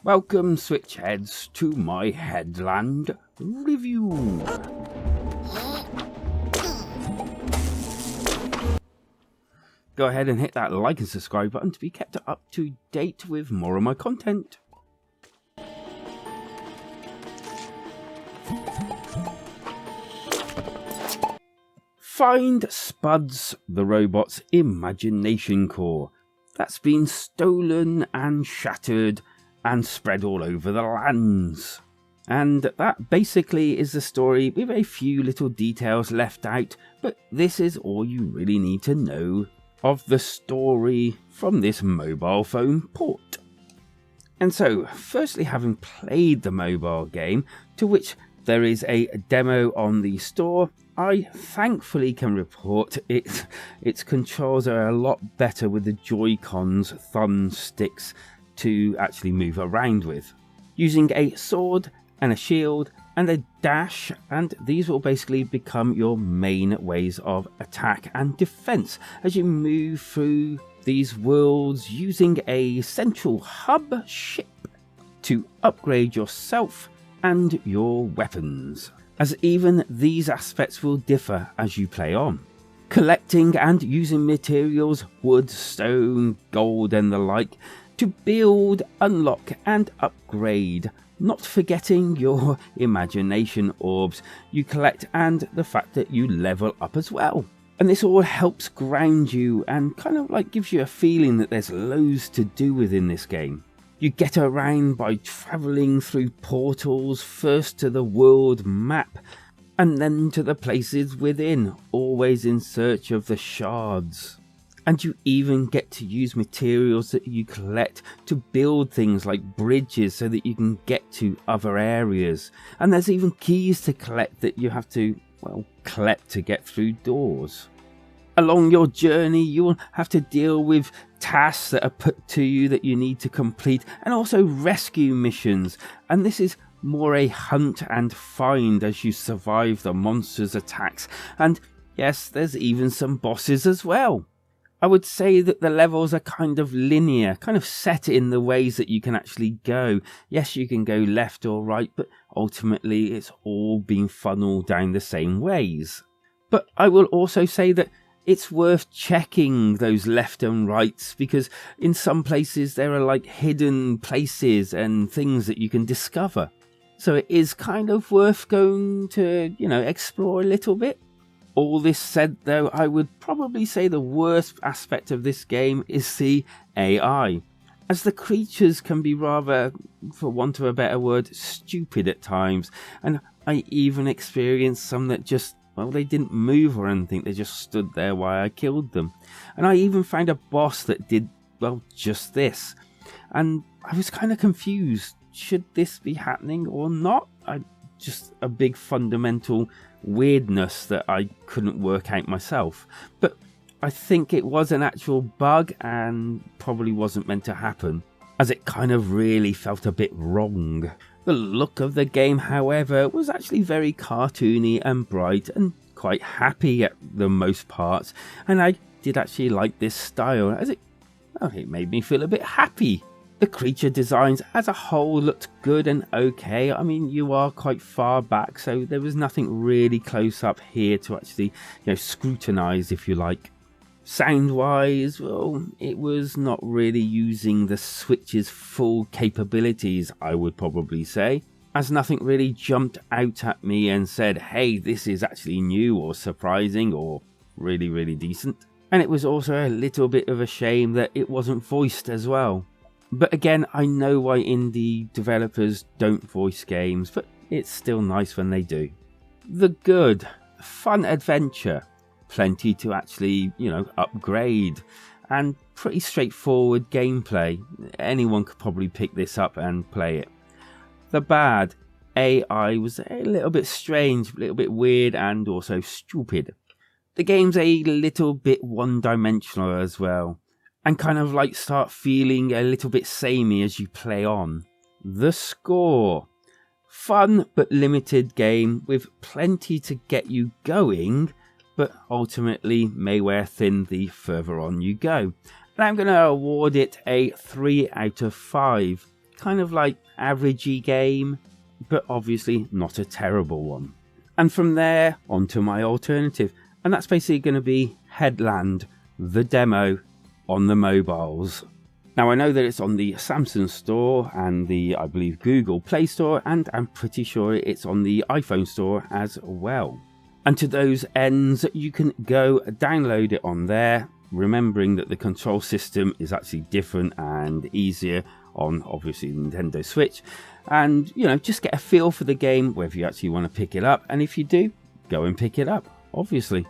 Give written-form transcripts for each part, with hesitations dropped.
Welcome, switchheads, to my Headland review. Go ahead and hit that like and subscribe button to be kept up to date with more of my content. Find Spuds, the robot's imagination core that's been stolen and shattered and spread all over the lands. And that basically is the story with a few little details left out, but this is all you really need to know of the story from this mobile phone port. And so, firstly, having played the mobile game, to which there is a demo on the store, I thankfully can report its controls are a lot better with the Joy-Cons thumbsticks to actually move around with. Using a sword and a shield and a dash, and these will basically become your main ways of attack and defense as you move through these worlds using a central hub ship to upgrade yourself and your weapons, as even these aspects will differ as you play on. Collecting and using materials, wood, stone, gold and the like, to build, unlock and upgrade, not forgetting your imagination orbs you collect and the fact that you level up as well. And this all helps ground you and kind of like gives you a feeling that there's loads to do within this game. You get around by travelling through portals, first to the world map and then to the places within, always in search of the shards. And you even get to use materials that you collect to build things like bridges so that you can get to other areas. And there's even keys to collect that you have to, collect to get through doors. Along your journey, you'll have to deal with tasks that are put to you that you need to complete, and also rescue missions. And this is more a hunt and find as you survive the monsters' attacks. And yes, there's even some bosses as well. I would say that the levels are kind of linear, kind of set in the ways that you can actually go. Yes, you can go left or right, but ultimately it's all being funneled down the same ways. But I will also say that it's worth checking those left and rights, because in some places there are like hidden places and things that you can discover. So it is kind of worth going to, explore a little bit. All this said though, I would probably say the worst aspect of this game is the AI, as the creatures can be rather, for want of a better word, stupid at times, and I even experienced some that just, they didn't move or anything, they just stood there while I killed them. And I even found a boss that did, just this, and I was kind of confused, should this be happening or not? Just a big fundamental weirdness that I couldn't work out myself. But I think it was an actual bug and probably wasn't meant to happen, as it kind of really felt a bit wrong. The look of the game, however, was actually very cartoony and bright and quite happy at the most parts, and I did actually like this style, as it made me feel a bit happy. The creature designs as a whole looked good and okay. I mean, you are quite far back, so there was nothing really close up here to actually, scrutinise, if you like. Sound-wise, it was not really using the Switch's full capabilities, I would probably say, as nothing really jumped out at me and said, hey, this is actually new or surprising or really, really decent. And it was also a little bit of a shame that it wasn't voiced as well. But again, I know why indie developers don't voice games, but it's still nice when they do. The good, fun adventure, plenty to actually, upgrade, and pretty straightforward gameplay. Anyone could probably pick this up and play it. The bad, AI was a little bit strange, a little bit weird, and also stupid. The game's a little bit one-dimensional as well, and kind of like start feeling a little bit samey as you play on. The score. Fun but limited game with plenty to get you going, but ultimately may wear thin the further on you go. And I'm going to award it a 3 out of 5. kind of like averagey game, but obviously not a terrible one. And from there, on to my alternative, and that's basically going to be Headland, the demo on the mobiles. Now, I know that it's on the Samsung store and the, I believe, Google Play Store, and I'm pretty sure it's on the iPhone store as well. And to those ends, you can go download it on there, remembering that the control system is actually different and easier on, obviously, Nintendo Switch. And, you know, just get a feel for the game, whether you actually want to pick it up. And if you do, go and pick it up, obviously.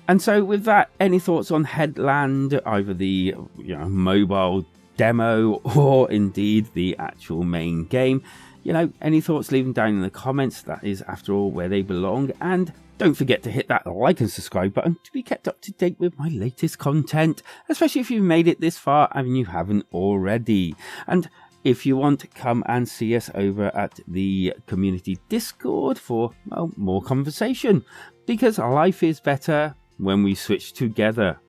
And so with that, any thoughts on Headland, either the mobile demo or indeed the actual main game? You know, any thoughts, leave them down in the comments. That is, after all, where they belong. And don't forget to hit that like and subscribe button to be kept up to date with my latest content, especially if you've made it this far and you haven't already. And if you want, come and see us over at the community Discord for, well, more conversation, because life is better when we switch together.